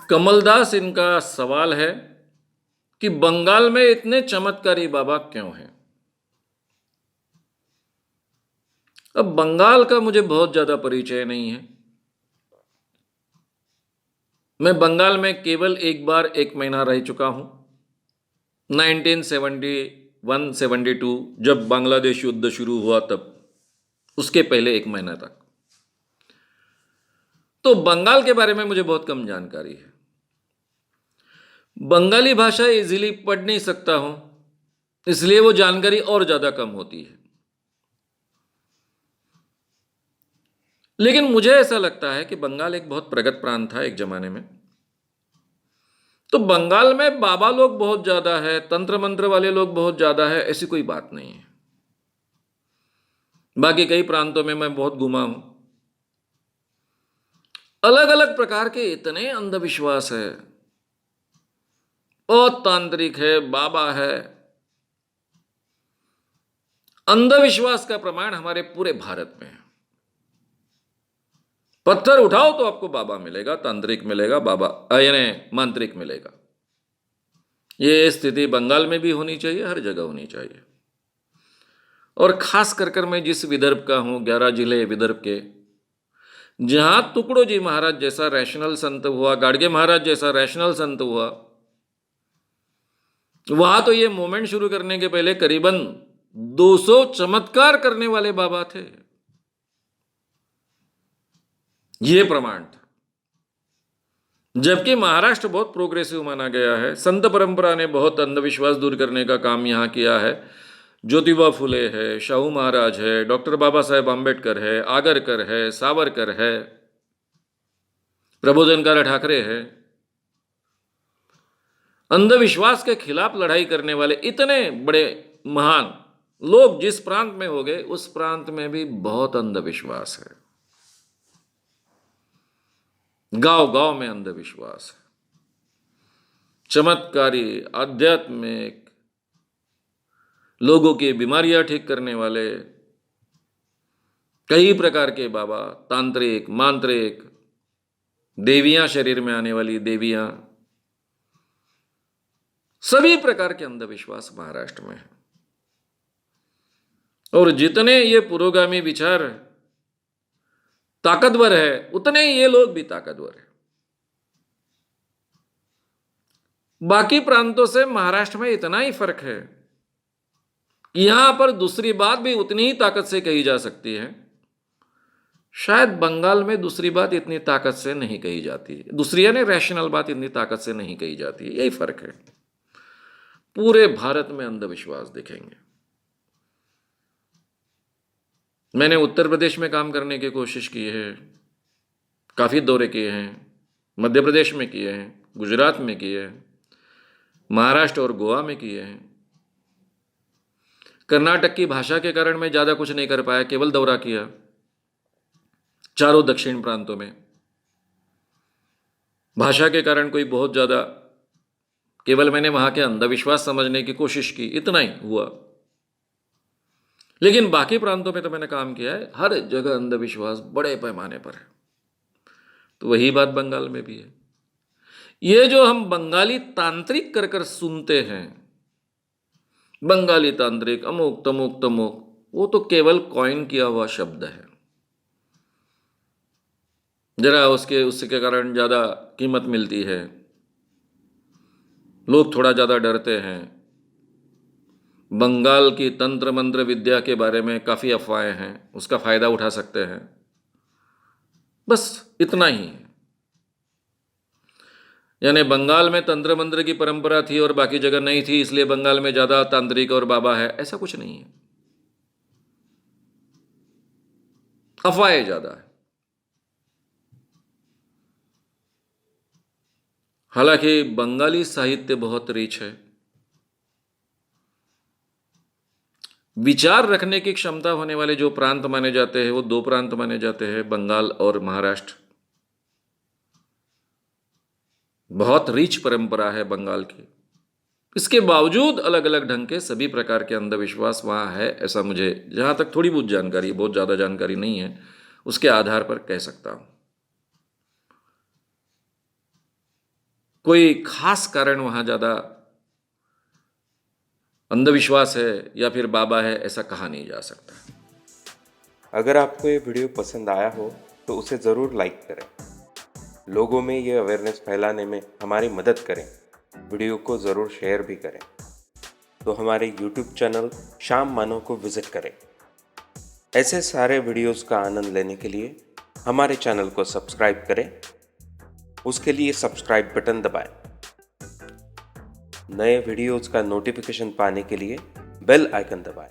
कमलदास इनका सवाल है कि बंगाल में इतने चमत्कारी बाबा क्यों हैं। अब बंगाल का मुझे बहुत ज्यादा परिचय नहीं है। मैं बंगाल में केवल एक बार 1 महीना रह चुका हूं, 1971-72 जब बांग्लादेश युद्ध शुरू हुआ तब, उसके पहले 1 महीना तक। तो बंगाल के बारे में मुझे बहुत कम जानकारी है। बंगाली भाषा इजीली पढ़ नहीं सकता हूं, इसलिए वो जानकारी और ज्यादा कम होती है। लेकिन मुझे ऐसा लगता है कि बंगाल एक बहुत प्रगत प्रांत था एक जमाने में। तो बंगाल में बाबा लोग बहुत ज्यादा है, तंत्र मंत्र वाले लोग बहुत ज्यादा है, ऐसी कोई बात नहीं है। बाकी कई प्रांतों में मैं बहुत घूमा हूं, अलग अलग प्रकार के इतने अंधविश्वास है, बहुत तांत्रिक है, बाबा है। अंधविश्वास का प्रमाण हमारे पूरे भारत में है। पत्थर उठाओ तो आपको बाबा मिलेगा, तांत्रिक मिलेगा, बाबा यानी मांत्रिक मिलेगा। ये स्थिति बंगाल में भी होनी चाहिए, हर जगह होनी चाहिए। और खास कर मैं जिस विदर्भ का हूं, 11 जिले विदर्भ के, जहां टुकड़ो जी महाराज जैसा रैशनल संत हुआ, गाडगे महाराज जैसा रैशनल संत हुआ, वहां तो ये मूवमेंट शुरू करने के पहले करीबन 200 चमत्कार करने वाले बाबा थे। ये प्रमाण था। जबकि महाराष्ट्र बहुत प्रोग्रेसिव माना गया है, संत परंपरा ने बहुत अंधविश्वास दूर करने का काम यहां किया है। ज्योतिबा फुले है, शाहू महाराज है, डॉक्टर बाबा साहेब आंबेडकर है, आगरकर है, सावरकर है, प्रबोधनकार ठाकरे है। अंधविश्वास के खिलाफ लड़ाई करने वाले इतने बड़े महान लोग जिस प्रांत में हो गए, उस प्रांत में भी बहुत अंधविश्वास है। गांव गांव में अंधविश्वास है। चमत्कारी, आध्यात्मिक, लोगों की बीमारियां ठीक करने वाले कई प्रकार के बाबा, तांत्रिक, मांत्रिक, देवियां, शरीर में आने वाली देवियां, सभी प्रकार के अंधविश्वास महाराष्ट्र में है। और जितने ये पुरोगामी विचार ताकतवर है, उतने ही ये लोग भी ताकतवर है। बाकी प्रांतों से महाराष्ट्र में इतना ही फर्क है कि यहां पर दूसरी बात भी उतनी ही ताकत से कही जा सकती है। शायद बंगाल में दूसरी बात इतनी ताकत से नहीं कही जाती है, दूसरी यानी रैशनल बात इतनी ताकत से नहीं कही जाती है। यही फर्क है। पूरे भारत में अंधविश्वास दिखेंगे। मैंने उत्तर प्रदेश में काम करने की कोशिश की है, काफी दौरे किए हैं, मध्य प्रदेश में किए हैं, गुजरात में किए हैं, महाराष्ट्र और गोवा में किए हैं। कर्नाटक की भाषा के कारण मैं ज्यादा कुछ नहीं कर पाया, केवल दौरा किया चारों दक्षिण प्रांतों में। भाषा के कारण कोई बहुत ज्यादा, केवल मैंने वहां के अंधविश्वास समझने की कोशिश की, इतना ही हुआ। लेकिन बाकी प्रांतों में तो मैंने काम किया है, हर जगह अंधविश्वास बड़े पैमाने पर है। तो वही बात बंगाल में भी है। ये जो हम बंगाली तांत्रिक कर कर सुनते हैं, बंगाली तांत्रिक, अमुक तमुक तमुक, वो तो केवल कॉइन किया हुआ शब्द है। जरा उसके कारण ज्यादा कीमत मिलती है, लोग थोड़ा ज्यादा डरते हैं। बंगाल की तंत्र मंत्र विद्या के बारे में काफी अफवाहें हैं, उसका फायदा उठा सकते हैं, बस इतना ही है। यानी बंगाल में तंत्र मंत्र की परंपरा थी और बाकी जगह नहीं थी, इसलिए बंगाल में ज्यादा तांत्रिक और बाबा है, ऐसा कुछ नहीं है। अफवाहें ज्यादा है। हालांकि बंगाली साहित्य बहुत रिच है, विचार रखने की क्षमता होने वाले जो प्रांत माने जाते हैं वो 2 प्रांत माने जाते हैं, बंगाल और महाराष्ट्र। बहुत रिच परंपरा है बंगाल की। इसके बावजूद अलग अलग ढंग के सभी प्रकार के अंधविश्वास वहां है, ऐसा मुझे जहां तक थोड़ी बहुत जानकारी, बहुत ज्यादा जानकारी नहीं है, उसके आधार पर कह सकता हूं। कोई खास कारण वहाँ ज़्यादा अंधविश्वास है या फिर बाबा है, ऐसा कहा नहीं जा सकता। अगर आपको ये वीडियो पसंद आया हो तो उसे ज़रूर लाइक करें। लोगों में ये अवेयरनेस फैलाने में हमारी मदद करें। वीडियो को ज़रूर शेयर भी करें। तो हमारे YouTube चैनल शाम मानो को विज़िट करें। ऐसे सारे वीडियोस का आनंद लेने के लिए हमारे चैनल को सब्सक्राइब करें। उसके लिए सब्सक्राइब बटन दबाएं। नए वीडियोस का नोटिफिकेशन पाने के लिए बेल आइकन दबाएं।